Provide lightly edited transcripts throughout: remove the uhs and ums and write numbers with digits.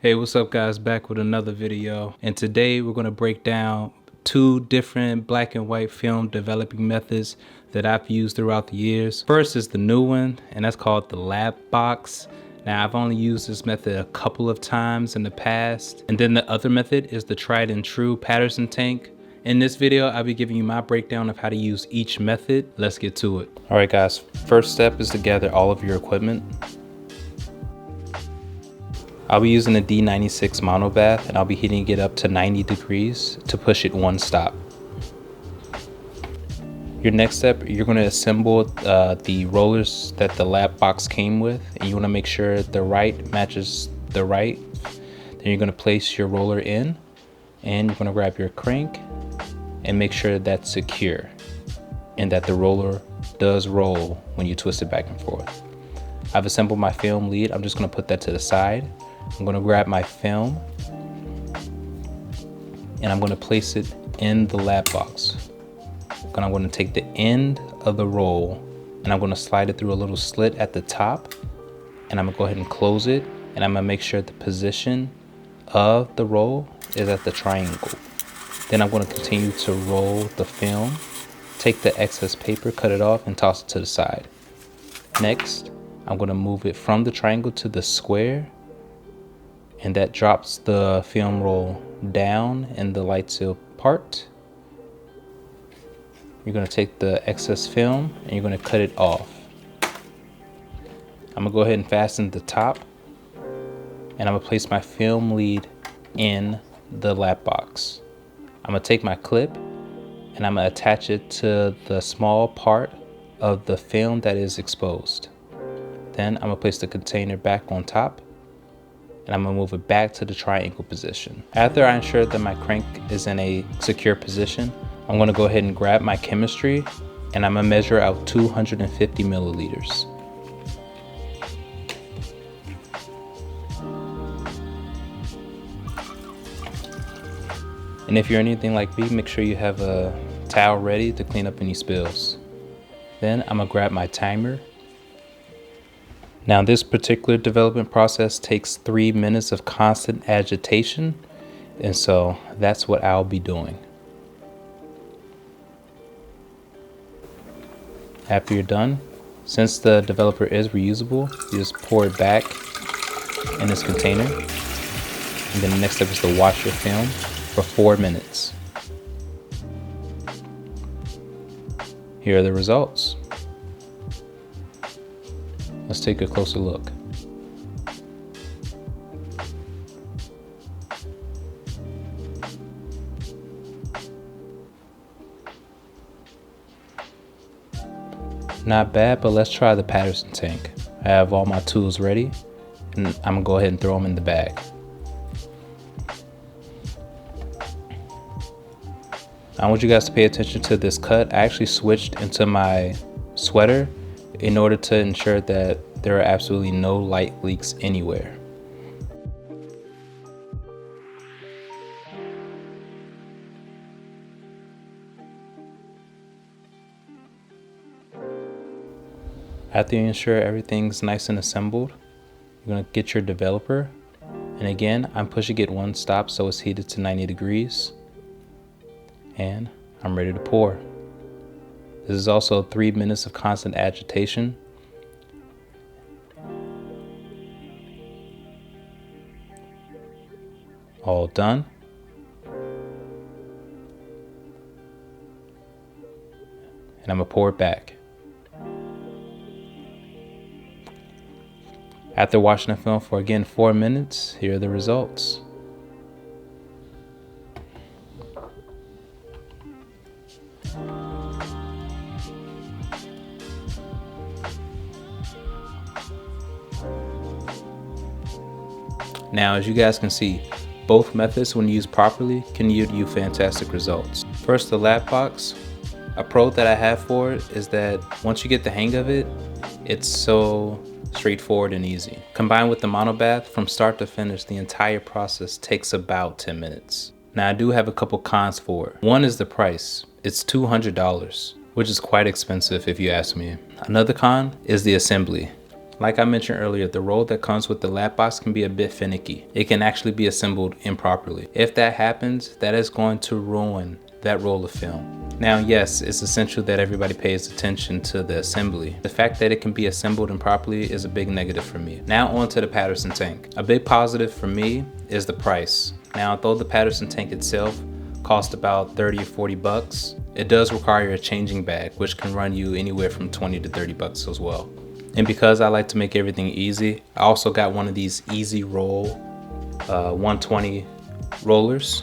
Hey, what's up guys, back with another video, and today we're going to break down two different black and white film developing methods that I've used throughout the years. First is the new one, and that's called the lab box. Now I've only used this method a couple of times in the past, and then the other method is the tried and true Patterson Tank. In this video, I'll be giving you my breakdown of how to use each method. Let's get to it. All right guys, first step is to gather all of your equipment. I'll be using a D96 mono bath, and I'll be heating it up to 90 degrees to push it one stop. Your next step, you're going to assemble the rollers that the lap box came with, and you want to make sure the right matches the right. Then you're going to place your roller in, and you're going to grab your crank and make sure that's secure and that the roller does roll when you twist it back and forth. I've assembled my film lead. I'm just going to put that to the side. I'm going to grab my film and I'm going to place it in the lap box. And I'm going to take the end of the roll and I'm going to slide it through a little slit at the top, and I'm going to go ahead and close it, and I'm going to make sure the position of the roll is at the triangle. Then I'm going to continue to roll the film, take the excess paper, cut it off, and toss it to the side. Next, I'm going to move it from the triangle to the square, and that drops the film roll down in the light seal part. You're going to take the excess film and you're going to cut it off. I'm going to go ahead and fasten the top, and I'm going to place my film lead in the lap box. I'm going to take my clip and I'm going to attach it to the small part of the film that is exposed. Then I'm going to place the container back on top, and I'm going to move it back to the triangle position. After I ensure that my crank is in a secure position, I'm going to go ahead and grab my chemistry, and I'm going to measure out 250 milliliters. And if you're anything like me, make sure you have a towel ready to clean up any spills. Then I'm going to grab my timer. Now this particular development process takes 3 minutes of constant agitation, and so that's what I'll be doing. After you're done, since the developer is reusable, you just pour it back in this container, and then the next step is to wash your film for 4 minutes. Here are the results. Let's take a closer look. Not bad, but let's try the Patterson Tank. I have all my tools ready, and I'm gonna go ahead and throw them in the bag. I want you guys to pay attention to this cut. I actually switched into my sweater in order to ensure that there are absolutely no light leaks anywhere. After you ensure everything's nice and assembled, you're going to get your developer, and again I'm pushing it one stop so it's heated to 90 degrees, and I'm ready to pour. This is also 3 minutes of constant agitation. All done. And I'm gonna pour it back. After washing the film for again 4 minutes, here are the results. Now, as you guys can see, both methods, when used properly, can yield you fantastic results. First, the lap box. A pro that I have for it is that once you get the hang of it, it's so straightforward and easy. Combined with the mono bath, from start to finish, the entire process takes about 10 minutes. Now, I do have a couple cons for it. One is the price. It's $200, which is quite expensive if you ask me. Another con is the assembly. Like I mentioned earlier, the roll that comes with the lap box can be a bit finicky. It can actually be assembled improperly. If that happens, that is going to ruin that roll of film. Now, yes, it's essential that everybody pays attention to the assembly. The fact that it can be assembled improperly is a big negative for me. Now on to the Patterson Tank. A big positive for me is the price. Now, although the Patterson Tank itself cost about 30 or 40 bucks, it does require a changing bag, which can run you anywhere from 20 to 30 bucks as well. And because I like to make everything easy, I also got one of these easy roll 120 rollers,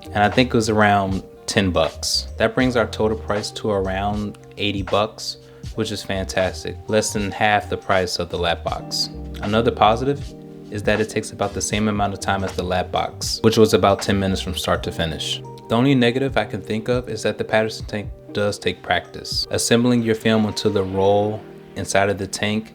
and I think it was around 10 bucks. That brings our total price to around 80 bucks, which is fantastic. Less than half the price of the lap box. Another positive is that it takes about the same amount of time as the lap box, which was about 10 minutes from start to finish. The only negative I can think of is that the Patterson Tank does take practice. Assembling your film onto the roll inside of the tank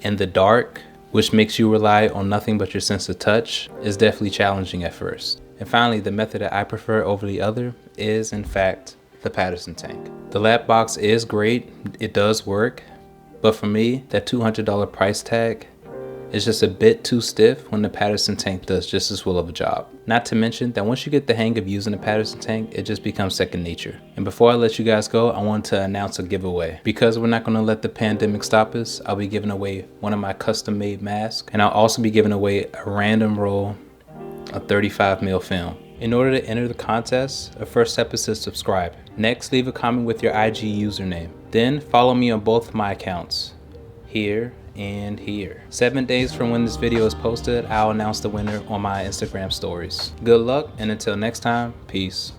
in the dark, which makes you rely on nothing but your sense of touch, is definitely challenging at first. And finally, the method that I prefer over the other is, in fact, the Patterson Tank. The lap box is great, it does work, but for me, that $200 price tag is just a bit too stiff when the Patterson Tank does just as well of a job. Not to mention that once you get the hang of using the Patterson Tank, it just becomes second nature. And before I let you guys go, I want to announce a giveaway. Because we're not going to let the pandemic stop us, I'll be giving away one of my custom made masks, and I'll also be giving away a random roll of 35mm film. In order to enter the contest, the first step is to subscribe. Next, leave a comment with your IG username. Then follow me on both my accounts, here and here. 7 days from when this video is posted, I'll announce the winner on my Instagram stories. Good luck, and until next time, peace.